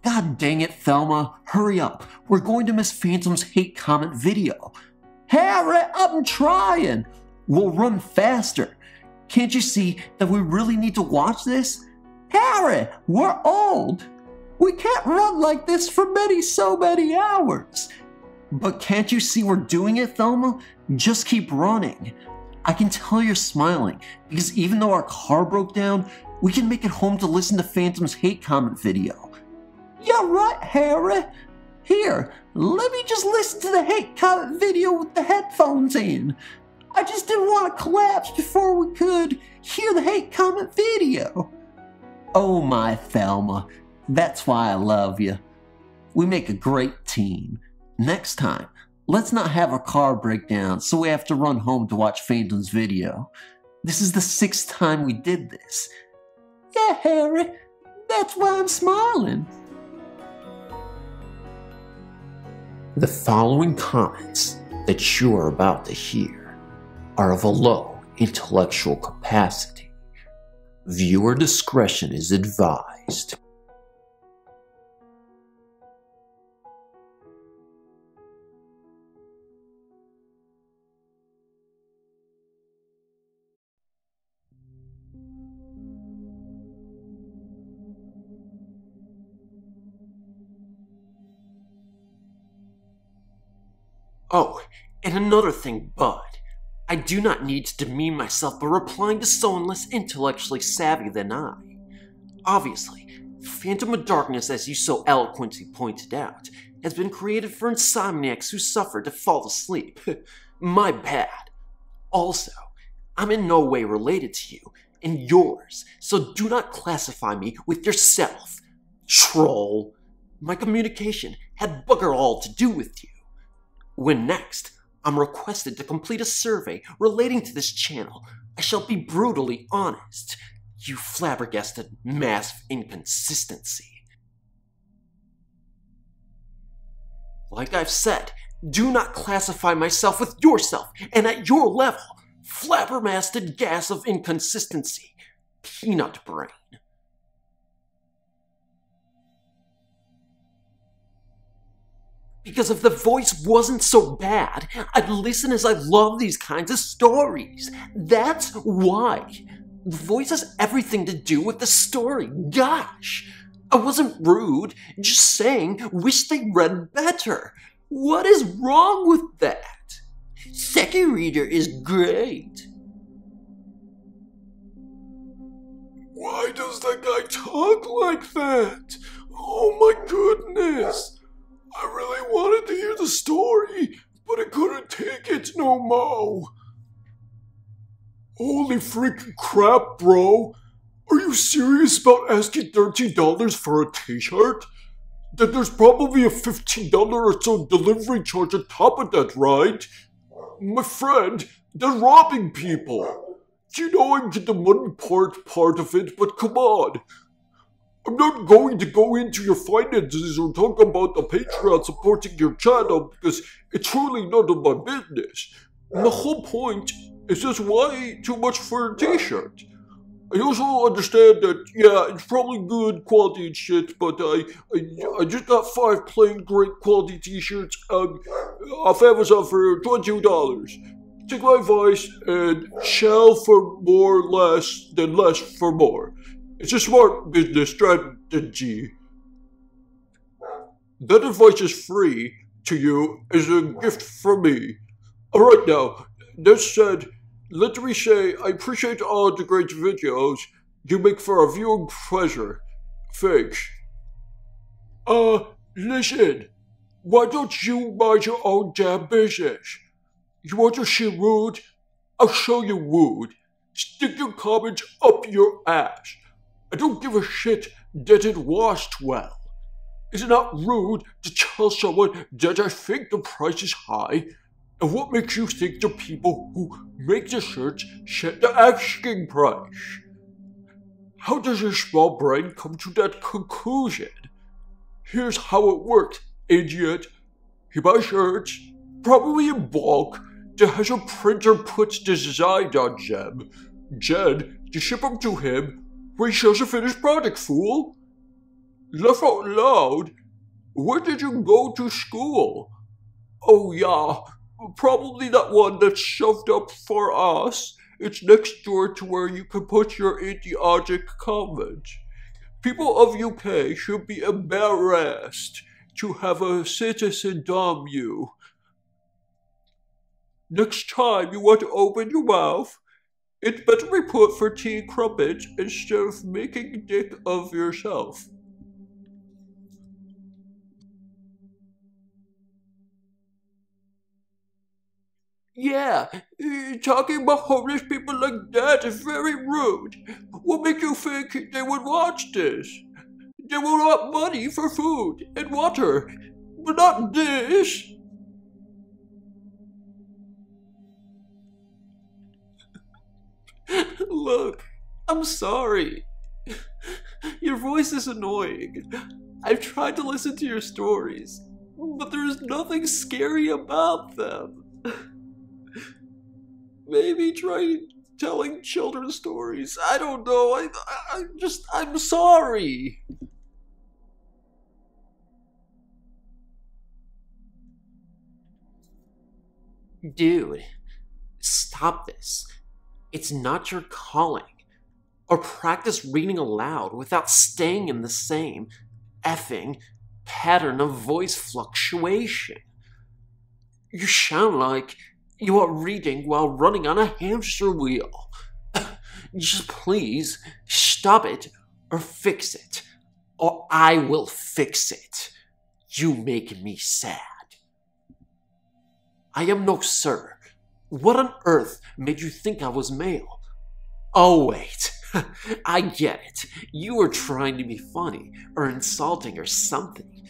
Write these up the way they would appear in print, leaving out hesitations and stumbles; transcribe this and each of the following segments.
God dang it, Thelma. Hurry up. We're going to miss Phantom's hate comment video. Harry, I'm trying. We'll run faster. Can't you see that we really need to watch this? Harry, we're old. We can't run like this for so many hours. But can't you see we're doing it, Thelma? Just keep running. I can tell you're smiling, because even though our car broke down, we can make it home to listen to Phantom's hate comment video. You're right, Harry. Here, let me just listen to the hate comment video with the headphones in. I just didn't want to collapse before we could hear the hate comment video. Oh my Thelma, that's why I love you. We make a great team. Next time, let's not have our car break down so we have to run home to watch Phantom's video. This is the 6th time we did this. Yeah, Harry, that's why I'm smiling. The following comments that you are about to hear are of a low intellectual capacity. Viewer discretion is advised. Oh, and another thing, Bud. I do not need to demean myself by replying to someone less intellectually savvy than I. Obviously, Phantom of Darkness, as you so eloquently pointed out, has been created for insomniacs who suffer to fall asleep. My bad. Also, I'm in no way related to you and yours, so do not classify me with yourself, troll. My communication had bugger all to do with you. When next, I'm requested to complete a survey relating to this channel, I shall be brutally honest. You flabbergasted mass of inconsistency. Like I've said, do not classify myself with yourself, and at your level, flabbergasted gas of inconsistency. Peanut brain. Because if the voice wasn't so bad, I'd listen as I love these kinds of stories. That's why. The voice has everything to do with the story. Gosh. I wasn't rude, just saying, wish they read better. What is wrong with that? Second reader is great. Why does that guy talk like that? Oh my goodness. I really wanted to hear the story, but I couldn't take it no more. Holy freaking crap, bro. Are you serious about asking $13 for a t-shirt? Then there's probably a $15 or so delivery charge on top of that, right? My friend, they're robbing people. You know I get the money part of it, but come on. I'm not going to go into your finances or talk about the Patreon supporting your channel because it's really none of my business. And the whole point is just way too much for a t-shirt. I also understand that, yeah, it's probably good quality and shit, but I just got 5 plain great quality t-shirts off Amazon for $22. Take my advice and shell for more less than less for more. It's a smart business strategy. That advice is free to you as a gift from me. Alright now, that said, let me say I appreciate all the great videos you make for our viewing pleasure. Thanks. Listen, why don't you mind your own damn business? You want to see rude? I'll show you rude. Stick your comments up your ass. I don't give a shit that it washed well. Is it not rude to tell someone that I think the price is high? And what makes you think the people who make the shirts set the asking price? How does your small brain come to that conclusion? Here's how it works, idiot. You buy shirts, probably in bulk, Has your printer put design on them? Jen, you ship them to him. We shows a finished product, fool. Laugh out loud. Where did you go to school? Oh yeah, probably that one that's shoved up for us. It's next door to where you can put your idiotic comments. People of UK should be embarrassed to have a citizen dumb you. Next time you want to open your mouth, it better be put for tea crumpets instead of making a dick of yourself. Yeah, talking about homeless people like that is very rude. What makes you think they would watch this? They will want money for food and water, but not this. Look, I'm sorry. Your voice is annoying. I've tried to listen to your stories, but there's nothing scary about them. Maybe try telling children's stories. I don't know. I'm sorry. Dude, stop this. It's not your calling. Or practice reading aloud without staying in the same effing pattern of voice fluctuation. You sound like you are reading while running on a hamster wheel. Just please stop it or fix it, or I will fix it. You make me sad. I am no sir. What on earth made you think I was male? Oh wait, I get it. You were trying to be funny or insulting or something.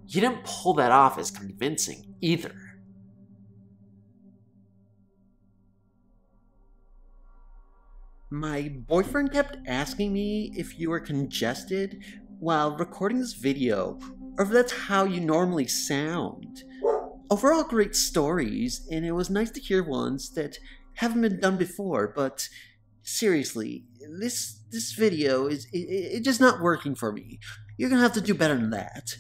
You didn't pull that off as convincing either. My boyfriend kept asking me if you were congested while recording this video, or if that's how you normally sound. Overall, great stories, and it was nice to hear ones that haven't been done before, but seriously, this video is just not working for me. You're gonna have to do better than that.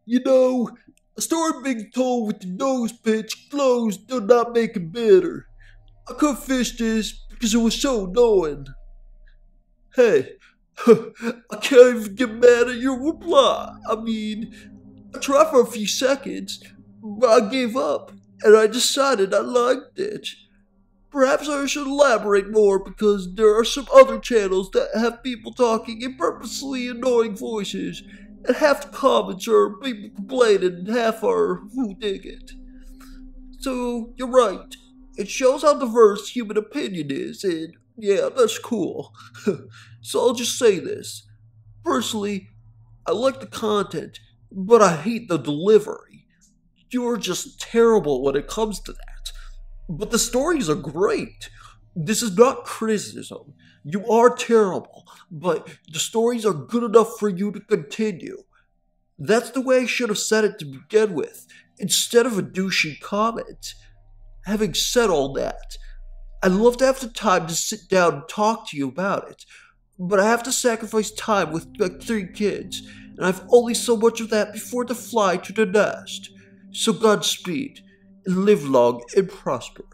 You know, a story being told with the nose pitch closed do not make it better. I couldn't finish this because it was so annoying. Hey, I can't even get mad at your reply. I mean, I tried for a few seconds, but I gave up, and I decided I liked it. Perhaps I should elaborate more because there are some other channels that have people talking in purposely annoying voices, and half the comments are people complaining and half are who dig it. So, you're right. It shows how diverse human opinion is, and yeah, that's cool. So I'll just say this. Personally, I like the content, but I hate the delivery. You're just terrible when it comes to that. But the stories are great. This is not criticism. You are terrible, but the stories are good enough for you to continue. That's the way I should have said it to begin with, instead of a douchey comment. Having said all that, I'd love to have the time to sit down and talk to you about it, but I have to sacrifice time with my 3 kids, and I've only so much of that before the fly to the nest. So Godspeed, and live long and prosper.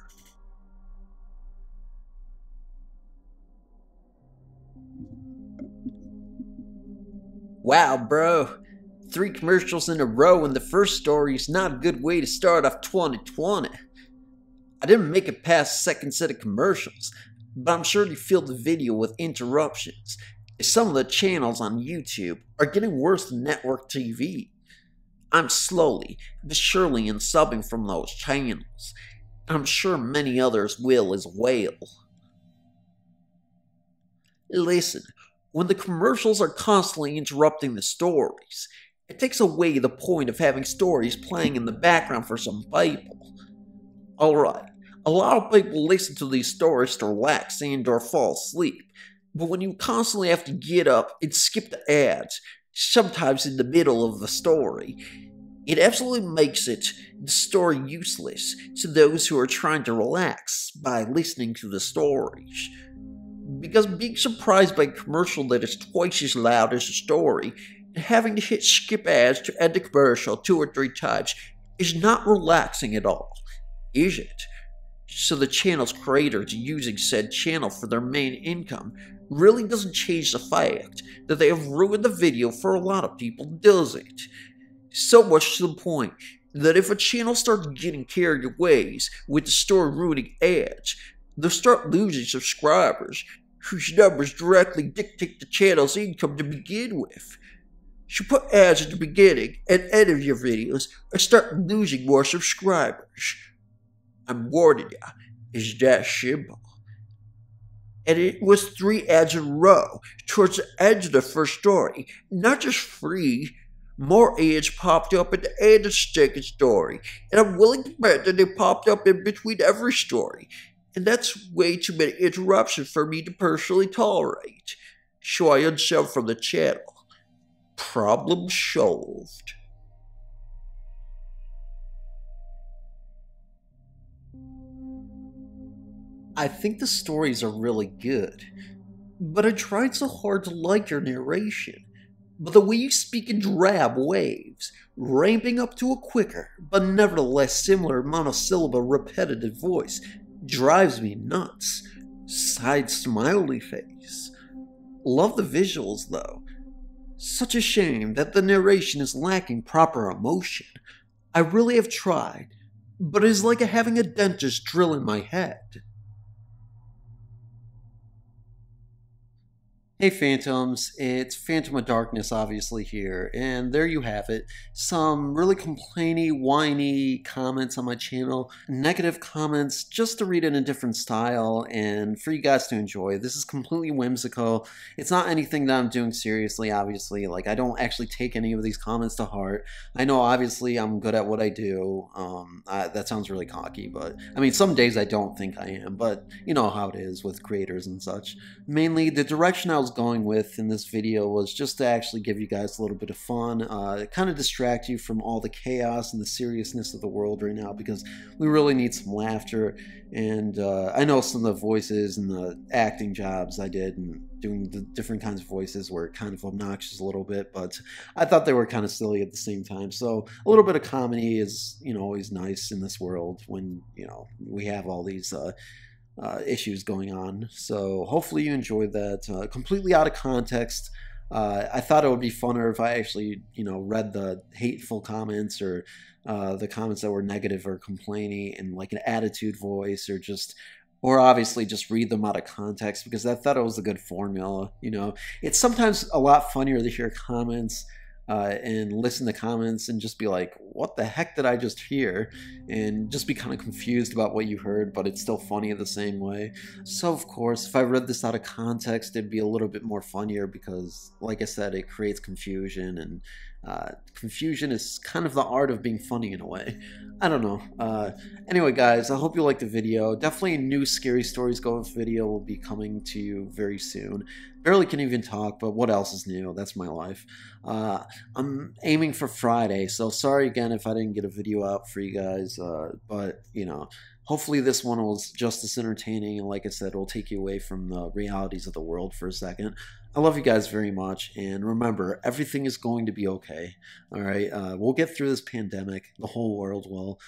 Wow, bro. 3 commercials in a row in the first story is not a good way to start off 2020. I didn't make it past the second set of commercials, but I'm sure you filled the video with interruptions. Some of the channels on YouTube are getting worse than network TV. I'm slowly but surely unsubbing from those channels. I'm sure many others will as well. Listen, when the commercials are constantly interrupting the stories, it takes away the point of having stories playing in the background for some people. Alright, A lot of people listen to these stories to relax and or fall asleep, but when you constantly have to get up and skip the ads, sometimes in the middle of the story, it absolutely makes the story useless to those who are trying to relax by listening to the stories. Because being surprised by a commercial that is twice as loud as the story, and having to hit skip ads to end the commercial 2 or 3 times is not relaxing at all, is it? So the channel's creators using said channel for their main income really doesn't change the fact that they have ruined the video for a lot of people, does it? So much to the point that if a channel starts getting carried away with the story ruining ads, they'll start losing subscribers whose numbers directly dictate the channel's income to begin with. So put ads at the beginning and end of your videos and start losing more subscribers. I'm warning you, it's that simple. And it was 3 ads in a row towards the end of the first story, not just 3. More ads popped up at the end of the second story, and I'm willing to bet that they popped up in between every story. And that's way too many interruptions for me to personally tolerate. So I unsubbed from the channel. Problem solved. I think the stories are really good, but I tried so hard to like your narration. But the way you speak in drab waves, ramping up to a quicker, but nevertheless similar monosyllable repetitive voice, drives me nuts. Side smiley face. Love the visuals though. Such a shame that the narration is lacking proper emotion. I really have tried, but it is like having a dentist drill in my head. Hey Phantoms, it's Phantom of Darkness obviously here, and there you have it. Some really complainy, whiny comments on my channel, negative comments just to read in a different style and for you guys to enjoy. This is completely whimsical. It's not anything that I'm doing seriously, obviously. Like, I don't actually take any of these comments to heart. I know obviously I'm good at what I do. That sounds really cocky, but I mean, some days I don't think I am, but you know how it is with creators and such. Mainly, the direction I was going with in this video was just to actually give you guys a little bit of fun, kind of distract you from all the chaos and the seriousness of the world right now, because we really need some laughter. And I know some of the voices and the acting jobs I did and doing the different kinds of voices were kind of obnoxious a little bit, but I thought they were kind of silly at the same time. So a little bit of comedy is, you know, always nice in this world when, you know, we have all these issues going on. So hopefully you enjoyed that. Completely out of context. I thought it would be funner if I actually, you know, read the hateful comments or the comments that were negative or complaining in like an attitude voice, or obviously just read them out of context, because I thought it was a good formula. You know, it's sometimes a lot funnier to hear comments and listen to comments and just be like, what the heck did I just hear? And just be kind of confused about what you heard, but it's still funny the same way. So of course, if I read this out of context, it'd be a little bit more funnier because, like I said, it creates confusion, and confusion is kind of the art of being funny in a way. I don't know. Anyway, guys, I hope you liked the video. Definitely a new Scary Stories Go video will be coming to you very soon. Barely can even talk, but what else is new? That's my life. I'm aiming for Friday, so sorry again if I didn't get a video out for you guys, but, you know, hopefully this one was just as entertaining, and like I said, it'll take you away from the realities of the world for a second. I love you guys very much, and remember, everything is going to be okay, alright? We'll get through this pandemic. The whole world will.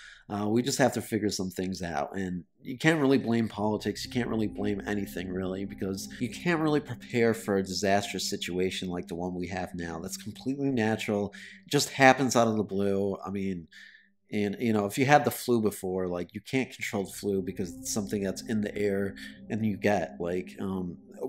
We just have to figure some things out, and you can't really blame politics. You can't really blame anything, really, because you can't really prepare for a disastrous situation like the one we have now. That's completely natural. It just happens out of the blue. I mean, and, you know, if you had the flu before, like, you can't control the flu because it's something that's in the air and you get, like,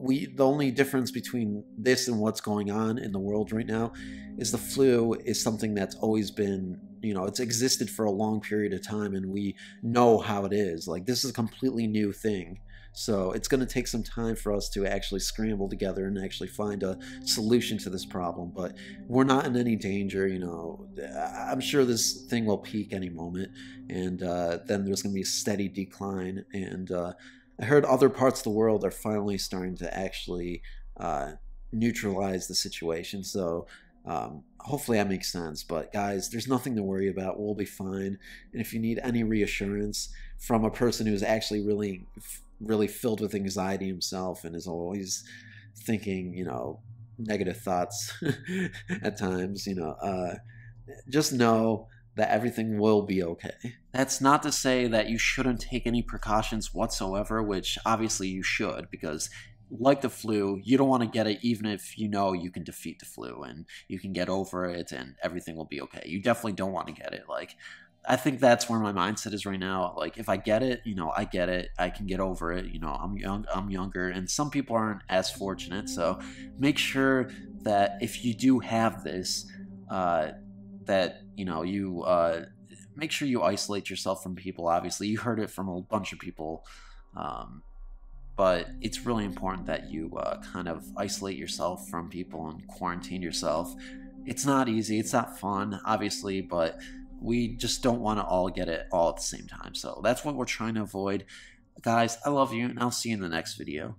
the only difference between this and what's going on in the world right now is the flu is something that's always been, it's existed for a long period of time, and we know how it is. Like, this is a completely new thing. So it's going to take some time for us to actually scramble together and actually find a solution to this problem. But we're not in any danger. I'm sure this thing will peak any moment, and then there's going to be a steady decline. And I heard other parts of the world are finally starting to actually neutralize the situation. So hopefully that makes sense. But guys, there's nothing to worry about. We'll be fine. And if you need any reassurance from a person who's actually really filled with anxiety himself and is always thinking, negative thoughts at times, just know that everything will be okay. That's not to say that you shouldn't take any precautions whatsoever, which obviously you should, because like the flu, you don't want to get it even if you know you can defeat the flu and you can get over it and everything will be okay. You definitely don't want to get it. Like, I think that's where my mindset is right now. Like, if I get it, I get it. I can get over it. I'm younger, and some people aren't as fortunate. So make sure that if you do have this, that you make sure you isolate yourself from people. Obviously, you heard it from a bunch of people, but it's really important that you kind of isolate yourself from people and quarantine yourself. It's not easy. It's not fun, obviously, but we just don't want to all get it all at the same time. So that's what we're trying to avoid. Guys, I love you, and I'll see you in the next video.